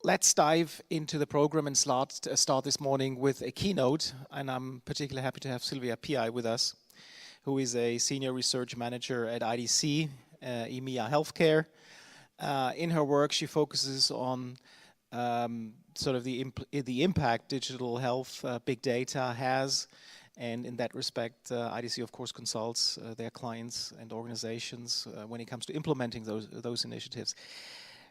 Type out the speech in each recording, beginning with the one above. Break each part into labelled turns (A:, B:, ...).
A: let's dive into the program and start this morning with a keynote. And I'm particularly happy to have Sylvia Pi with us, who is a senior research manager at IDC, EMEA Healthcare. In her work, she focuses on sort of the impact digital health, big data has. And in that respect, IDC, of course, consults their clients and organizations when it comes to implementing those initiatives.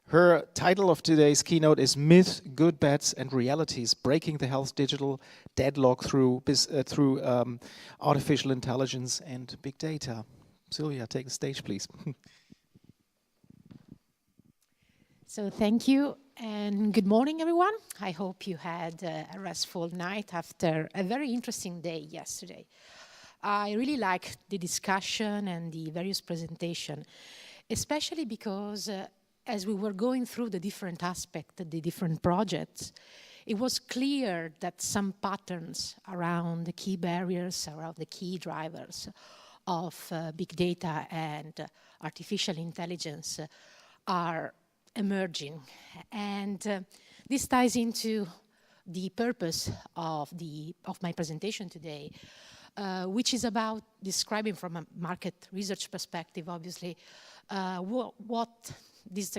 A: Her title of today's keynote is Myth, Good Bets and Realities, Breaking the Health Digital Deadlock through Artificial Intelligence and Big Data. Sylvia, take the stage, please.
B: So thank you and good morning, everyone. I hope you had a restful night after a very interesting day yesterday. I really liked the discussion and the various presentations, especially because as we were going through the different aspects, the different projects, it was clear that some patterns around the key barriers, around the key drivers of big data and artificial intelligence are emerging. And this ties into the purpose of my presentation today, which is about describing from a market research perspective, obviously, what is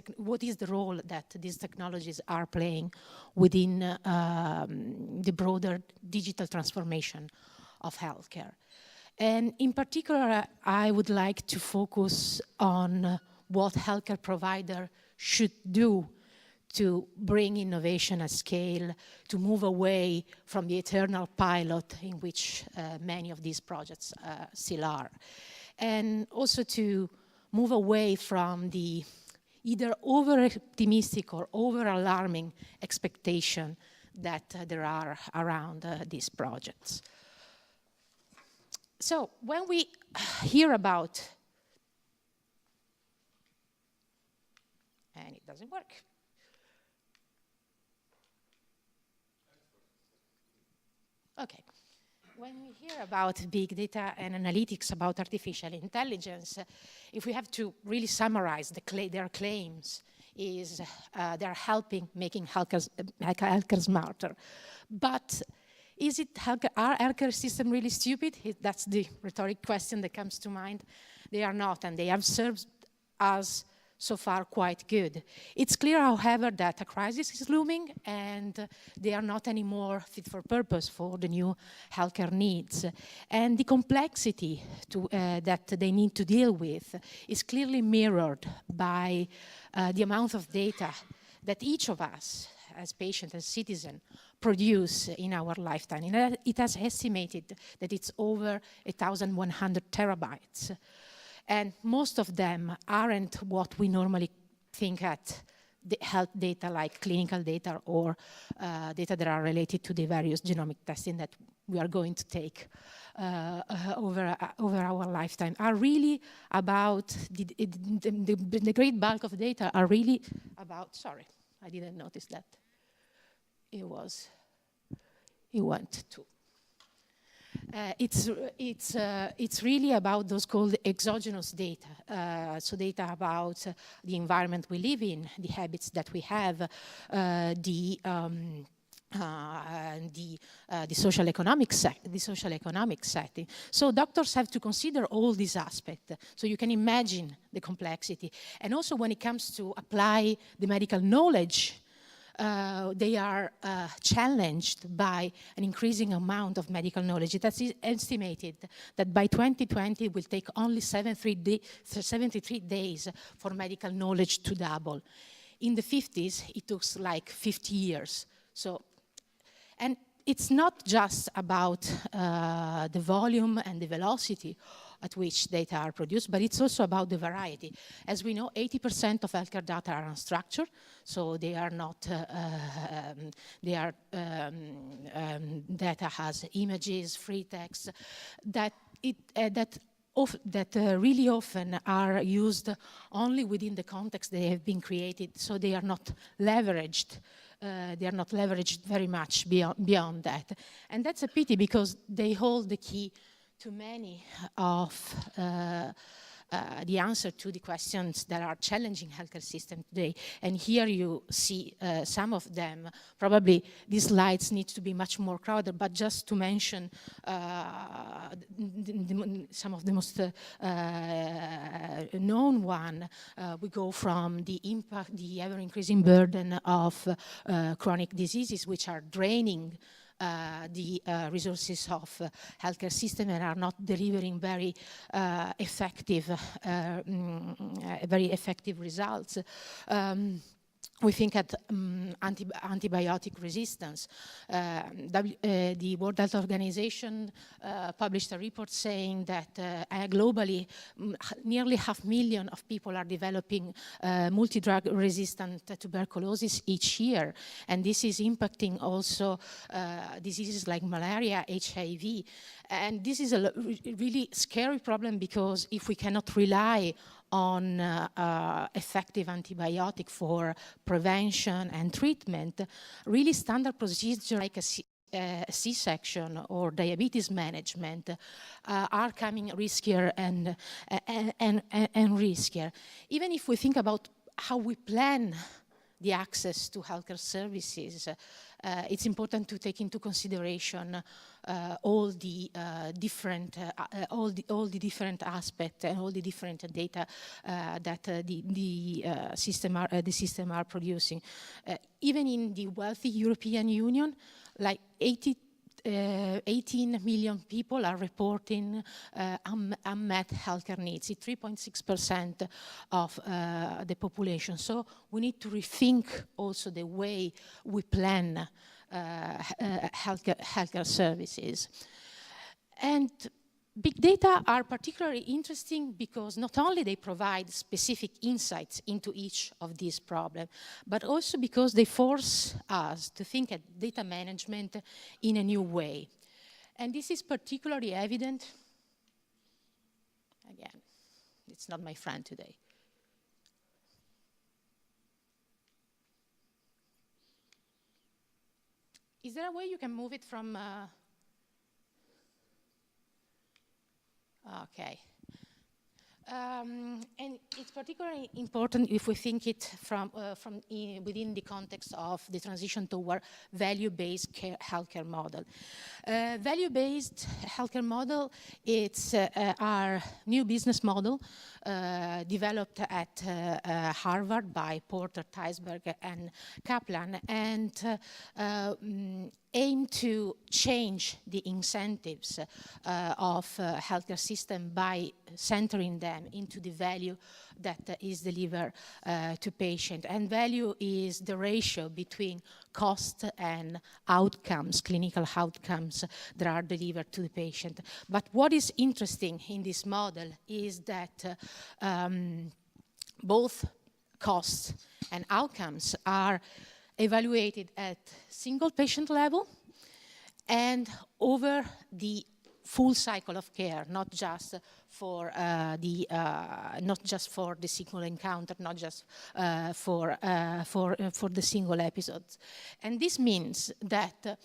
B: the role that these technologies are playing within the broader digital transformation of healthcare. And in particular, I would like to focus on what healthcare provider should do to bring innovation at scale, to move away from the eternal pilot in which many of these projects still are. And also to move away from the either over-optimistic or over-alarming expectation that there are around these projects. So when we hear about, and it doesn't work. Okay. When we hear about big data and analytics about artificial intelligence, if we have to really summarize their claims, is they're helping making healthcare smarter. But is it are healthcare systems really stupid? That's the rhetoric question that comes to mind. They are not, and they have served us so far quite good. It's clear, however, that a crisis is looming and they are not anymore fit for purpose for the new healthcare needs. And the complexity that they need to deal with is clearly mirrored by the amount of data that each of us, as patients, as citizens, produce in our lifetime. And it has estimated that it's over 1,100 terabytes. And most of them aren't what we normally think at the health data, like clinical data or data that are related to the various genomic testing that we are going to take over our lifetime, are really about, the great bulk of data are really about, sorry, I didn't notice that. It went to. It's really about those called exogenous data. So data about the environment we live in, the habits that we have, the social economic setting. So doctors have to consider all these aspects. So you can imagine the complexity. And also when it comes to apply the medical knowledge, they are challenged by an increasing amount of medical knowledge. It is estimated that by 2020 it will take only 73 days for medical knowledge to double. In the 50s, it took like 50 years. So, and it's not just about the volume and the velocity at which data are produced, but it's also about the variety. As we know, 80% of healthcare data are unstructured, so they are not, data has images, free text, that really often are used only within the context they have been created, so they are not leveraged. They are not leveraged very much beyond that. And that's a pity because they hold the key to many of the answer to the questions that are challenging healthcare system today. And here you see some of them. Probably these slides need to be much more crowded, but just to mention some of the most known one, we go from the impact, the ever-increasing burden of chronic diseases, which are draining the resources of healthcare system and are not delivering very effective results. We think at antibiotic resistance. The World Health Organization published a report saying that globally, nearly 500,000 of people are developing multi-drug resistant tuberculosis each year. And this is impacting also diseases like malaria, HIV. And this is a really scary problem, because if we cannot rely on effective antibiotic for prevention and treatment, really standard procedures like a C-section or diabetes management are coming riskier and riskier. Even if we think about how we plan the access to healthcare services, it's important to take into consideration all the different aspects and all the different data that the system are producing. Even in the wealthy European Union, like 18 million people are reporting unmet healthcare needs. It's 3.6% of the population. So we need to rethink also the way we plan healthcare services. And big data are particularly interesting because not only they provide specific insights into each of these problems, but also because they force us to think at data management in a new way. And this is particularly evident, again, it's not my friend today. Is there a way you can move it from okay. And it's particularly important if we think it from within the context of the transition toward value-based healthcare model. Value-based healthcare model, it's our new business model developed at Harvard by Porter, Theisberg, and Kaplan, and aim to change the incentives of healthcare system by centering them into the value that is delivered to patient. And value is the ratio between cost and outcomes, clinical outcomes that are delivered to the patient. But what is interesting in this model is that both costs and outcomes are evaluated at single patient level and over the full cycle of care, not just for the single encounter, not just for the single episodes. And this means that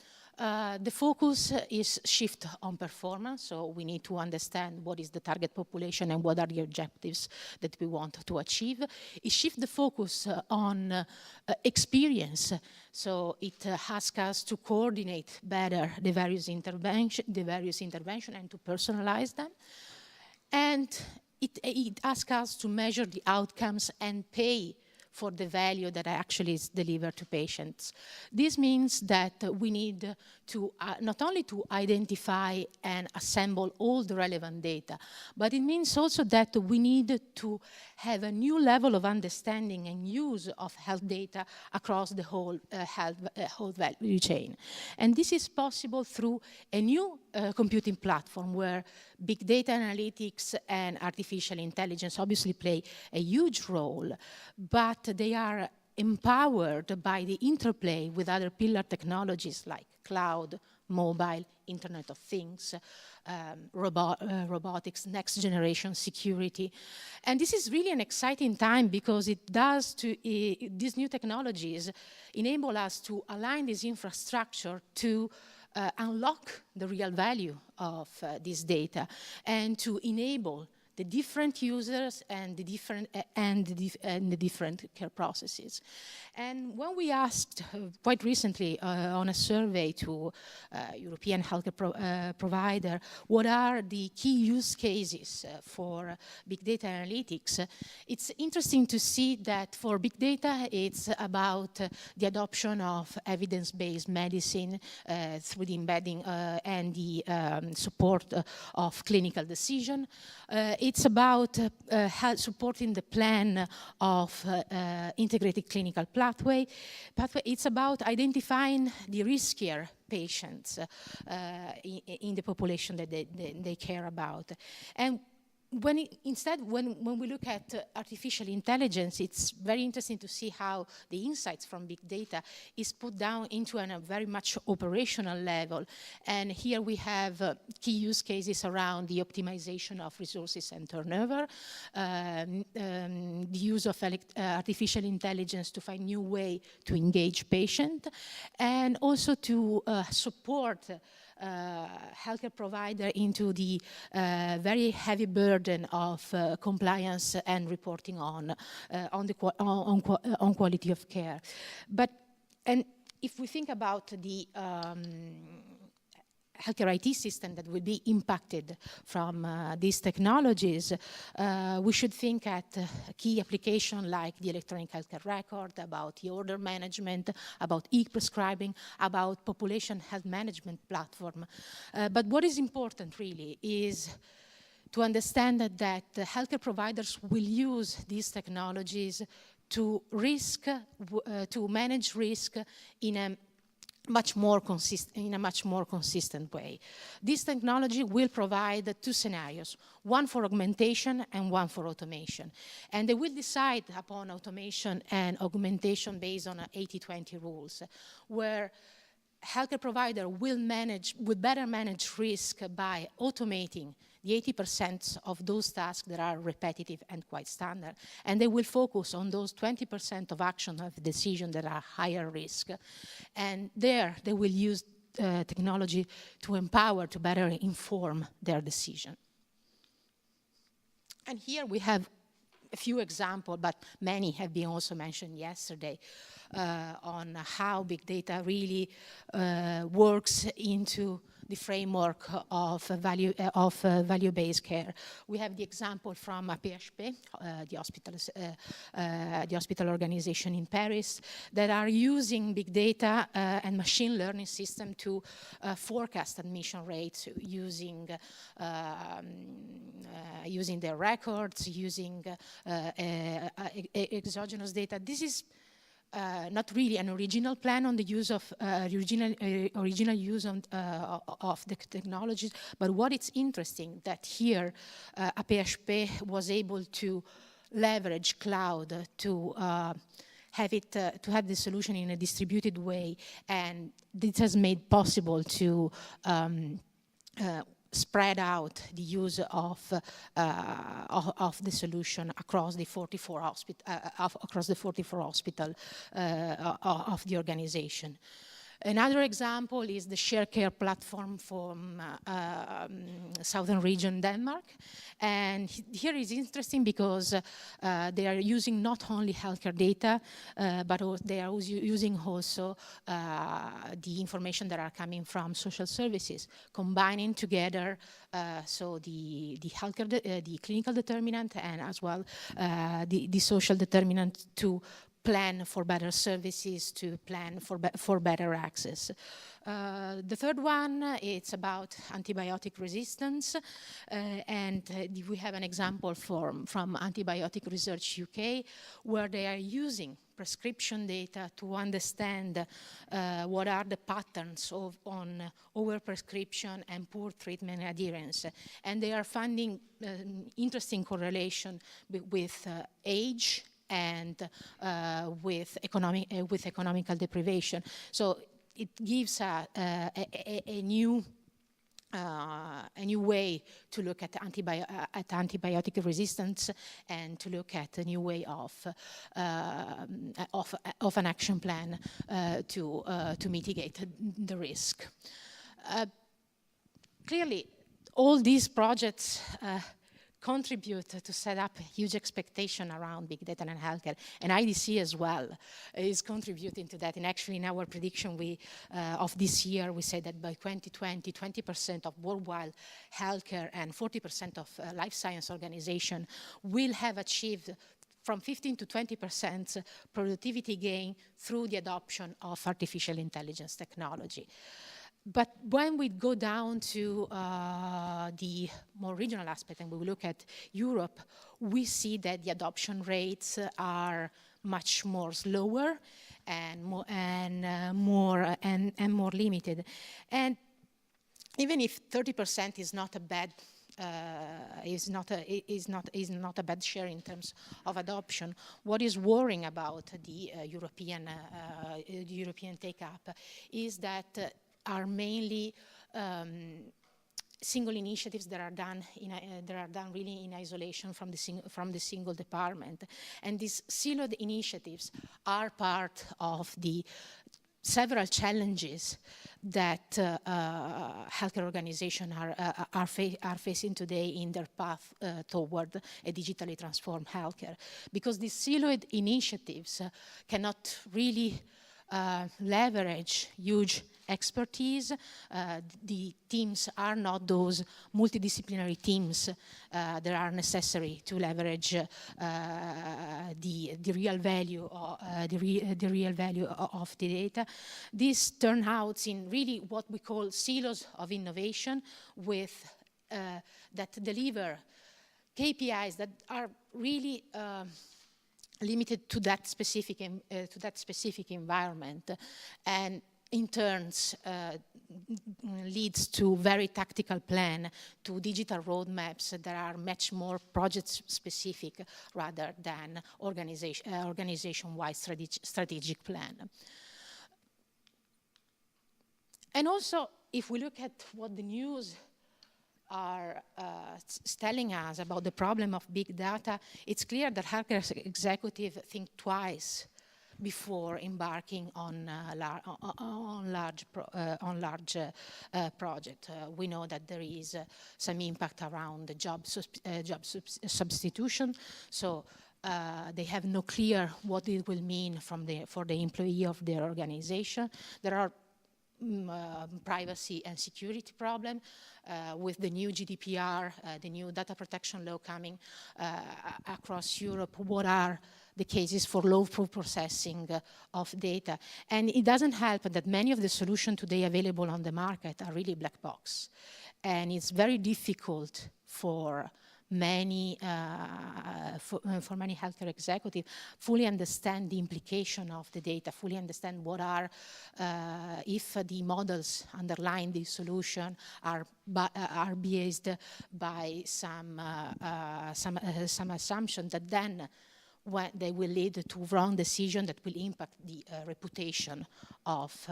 B: the focus is shift on performance, so we need to understand what is the target population and what are the objectives that we want to achieve. It shifts the focus on experience, so it asks us to coordinate better the various intervention and to personalize them. And it asks us to measure the outcomes and pay for the value that actually is delivered to patients. This means that we need to not only to identify and assemble all the relevant data, but it means also that we need to have a new level of understanding and use of health data across the whole whole value chain. And this is possible through a new computing platform where big data analytics and artificial intelligence obviously play a huge role, but they are empowered by the interplay with other pillar technologies like cloud, mobile, Internet of Things, robotics, next generation security. And this is really an exciting time because these new technologies enable us to align this infrastructure to unlock the real value of this data and to enable the different users and the different care processes. And when we asked quite recently on a survey to European healthcare provider, what are the key use cases for big data analytics, it's interesting to see that for big data, it's about the adoption of evidence-based medicine through the embedding and the support of clinical decision. It's about supporting the plan of integrated clinical pathway. It's about identifying the riskier patients in the population that they care about. And when we look at artificial intelligence, it's very interesting to see how the insights from big data is put down into a very much operational level. And here we have key use cases around the optimization of resources and turnover, the use of artificial intelligence to find new way to engage patient, and also to support healthcare provider into the very heavy burden of compliance and reporting on quality of care. And if we think about the healthcare IT system that will be impacted from these technologies, we should think at a key application like the electronic healthcare record, about the order management, about e-prescribing, about population health management platform. But what is important really is to understand that the healthcare providers will use these technologies to manage risk in a much more consistent way. This technology will provide two scenarios, one for augmentation and one for automation. And they will decide upon automation and augmentation based on 80-20 rules, where healthcare provider will better manage risk by automating the 80% of those tasks that are repetitive and quite standard. And they will focus on those 20% of action of decision that are higher risk. And there, they will use technology to empower, to better inform their decision. And here we have a few examples, but many have been also mentioned yesterday, on how big data really works into the framework of value-based care. We have the example from PHP, the hospital organization in Paris, that are using big data and machine learning system to forecast admission rates using their records, using exogenous data. This is not really an original plan on the use of original use of the technologies, but what is interesting that here PHP was able to leverage cloud to have the solution in a distributed way, and this has made possible to spread out the use of the solution across the 44 hospitals of the organization. Another example is the shared care platform from southern region Denmark. And here is interesting because they are using not only healthcare data, but they are using also the information that are coming from social services, combining together so the healthcare, the clinical determinant, and as well the social determinant to plan for better services, to plan for better access. The third one, it's about antibiotic resistance, and we have an example from Antibiotic Research UK, where they are using prescription data to understand what are the patterns on overprescription and poor treatment adherence. And they are finding interesting correlation with age and with economical deprivation. So it gives a new way to look at antibiotic resistance, and to look at a new way of an action plan to mitigate the risk. Clearly, all these projects contribute to set up huge expectation around big data and healthcare, and IDC as well is contributing to that. And actually, in our prediction of this year, we say that by 2020, 20% of worldwide healthcare and 40% of life science organization will have achieved from 15 to 20% productivity gain through the adoption of artificial intelligence technology. But when we go down to the more regional aspect and we look at Europe, we see that the adoption rates are much more slower and more limited. And even if 30% is not a bad is not a bad share in terms of adoption, what is worrying about the European take-up is that are mainly single initiatives that are done really in isolation from the single department, and these siloed initiatives are part of the several challenges that healthcare organizations are facing today in their path toward a digitally transformed healthcare, because these siloed initiatives cannot really leverage huge expertise. The teams are not those multidisciplinary teams that are necessary to leverage the real value of the data. This turns out in really what we call silos of innovation with that deliver KPIs that are really limited to that specific environment, and in turns leads to very tactical plan, to digital roadmaps that are much more project specific rather than organization-wide strategic plan. And also, if we look at what the news are telling us about the problem of big data, it's clear that healthcare executives think twice before embarking on large projects. We know that there is some impact around the job substitution, so they have no clear what it will mean for the employee of their organization. There are privacy and security problem with the new GDPR, the new data protection law coming across Europe. What are the cases for lawful processing of data? And it doesn't help that many of the solutions today available on the market are really black box. And it's very difficult for many healthcare executives fully understand the implication of the data, fully understand what are, if the models underlying the solution are based by some assumption that then when they will lead to wrong decision that will impact the reputation of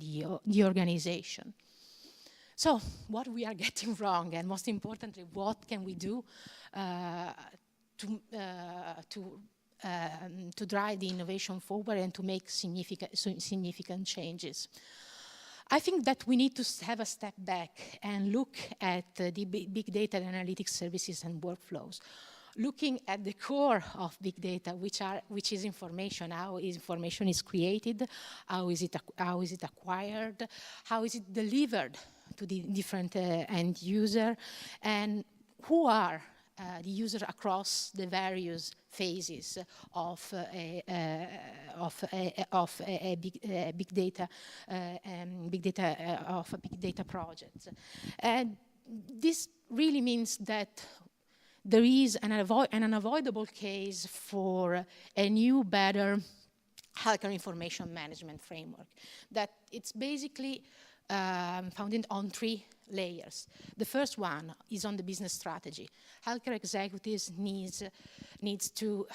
B: the organization. So what we are getting wrong, and most importantly, what can we do to drive the innovation forward and to make significant changes? I think that we need to have a step back and look at the big data and analytics services and workflows. Looking at the core of big data, which is information, how information is created, how is it acquired, how is it delivered to the different end user, and who are the user across the various phases of a big data project. And this really means that there is an unavoidable case for a new, better healthcare information management framework. That it's basically founded on 3 layers. The first one is on the business strategy. Healthcare executives needs to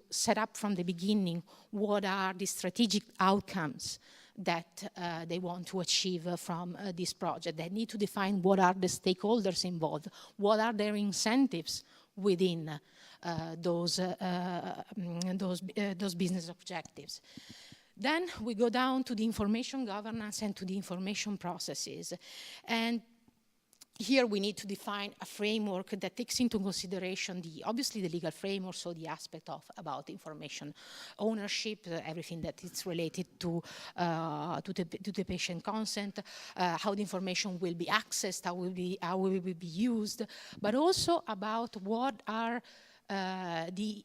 B: set up from the beginning what are the strategic outcomes that they want to achieve from this project. They need to define what are the stakeholders involved, what are their incentives within those business objectives. Then we go down to the information governance and to the information processes. And here we need to define a framework that takes into consideration obviously the legal framework, so the aspect about information ownership, everything that is related to the patient consent, how the information will be accessed, how will be used, but also about what are the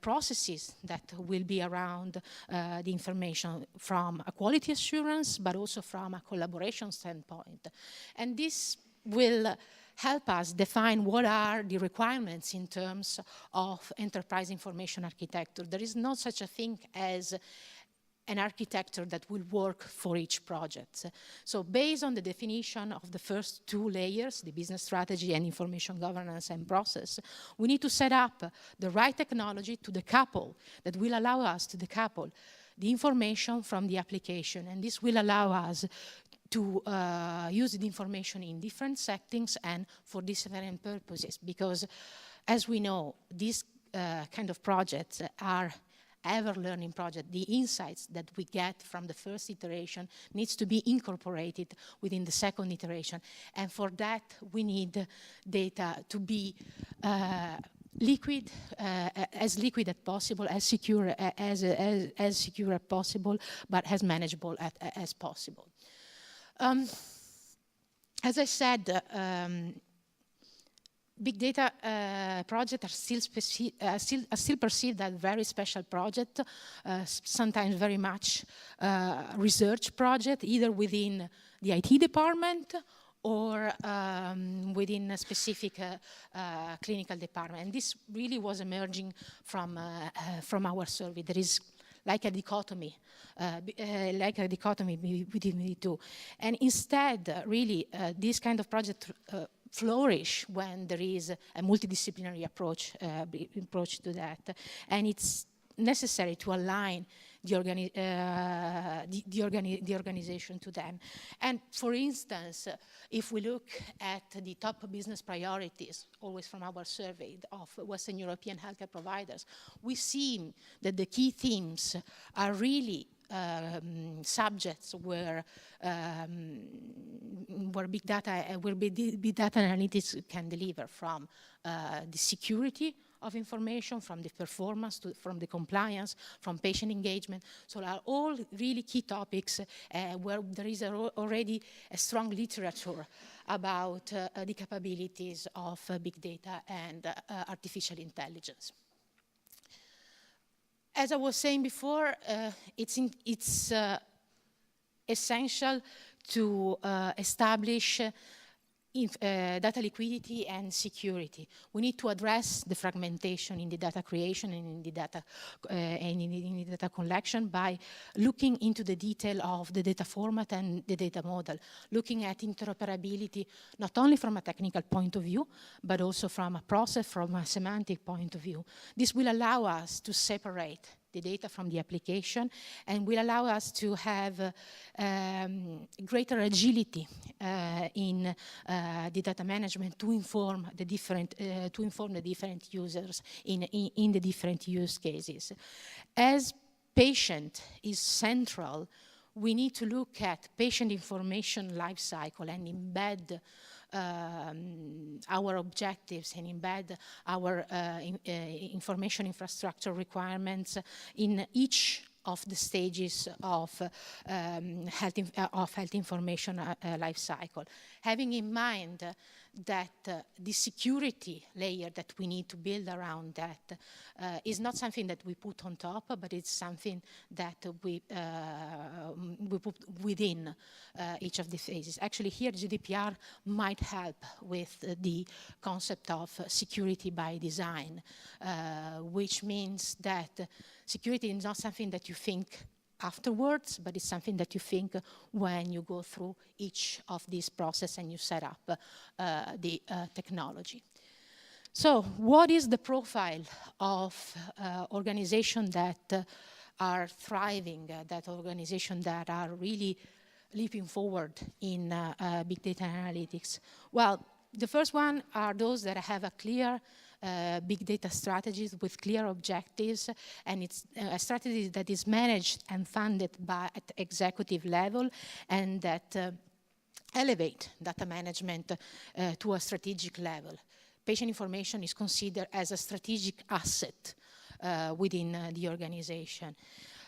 B: processes that will be around the information from a quality assurance, but also from a collaboration standpoint. And this will help us define what are the requirements in terms of enterprise information architecture. There is no such a thing as an architecture that will work for each project. So based on the definition of the first two layers, the business strategy and information governance and process, we need to set up the right technology to decouple, that will allow us to decouple the information from the application. And this will allow us to use the information in different settings and for different purposes. Because as we know, these kind of projects are ever-learning project. The insights that we get from the first iteration needs to be incorporated within the second iteration. And for that, we need data to be liquid as possible, as secure as possible, but as manageable as possible. As I said, big data projects are still perceived as very special project, sometimes very much research project, either within the IT department or within a specific clinical department. And this really was emerging from our survey. There is like a dichotomy between the two. And instead, really, this kind of project flourish when there is a multidisciplinary approach to that. And it's necessary to align the organization to them. And for instance, if we look at the top business priorities, always from our survey of Western European healthcare providers, we see that the key themes are really subjects where big data analytics can deliver, from the security of information, from the performance, from the compliance, from patient engagement. So are all really key topics where there is already a strong literature about the capabilities of big data and artificial intelligence. As I was saying before, it's essential to establish data liquidity and security. We need to address the fragmentation in the data creation and in the data collection by looking into the detail of the data format and the data model, looking at interoperability not only from a technical point of view, but also from a process, from a semantic point of view. This will allow us to separate the data from the application, and will allow us to have greater agility in the data management to inform the different users in the different use cases. As patient is central, we need to look at patient information lifecycle and embed our objectives and embed our information infrastructure requirements in each of the stages of health information lifecycle, having in mind that the security layer that we need to build around that is not something that we put on top, but it's something that we put within each of the phases. Actually, here GDPR might help with the concept of security by design, which means that security is not something that you think afterwards, but it's something that you think when you go through each of these processes and you set up the technology. So what is the profile of organizations that are thriving, that organizations that are really leaping forward in big data analytics? Well, the first one are those that have a clear big data strategies with clear objectives, and it's a strategy that is managed and funded at executive level, and that elevate data management to a strategic level. Patient information is considered as a strategic asset within the organization.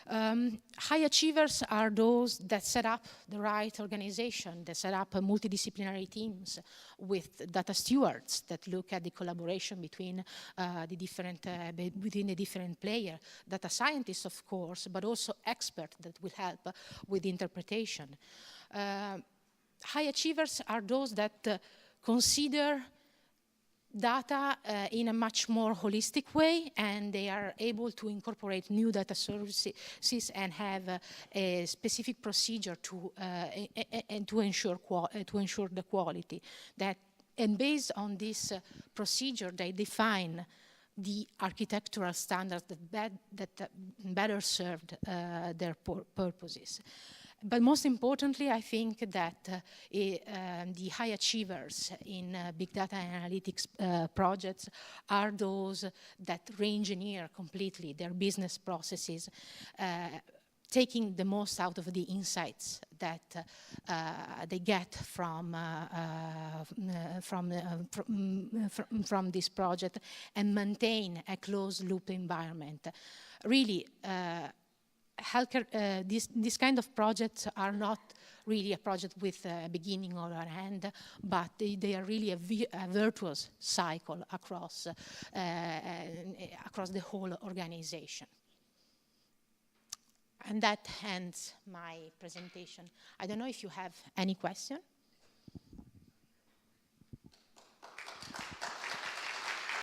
B: High achievers are those that set up the right organization, that set up multidisciplinary teams with data stewards that look at the collaboration between within the different players, data scientists, of course, but also experts that will help with interpretation. High achievers are those that consider data in a much more holistic way, and they are able to incorporate new data services and have a specific procedure to ensure the quality. And based on this procedure, they define the architectural standards that better served their purposes. But most importantly, I think that the high achievers in big data analytics projects are those that re-engineer completely their business processes, taking the most out of the insights that they get from this project and maintain a closed loop environment. Really, healthcare, these kind of projects are not really a project with a beginning or an end, but they are really a virtuous cycle across the whole organization. And that ends my presentation. I don't know if you have any question.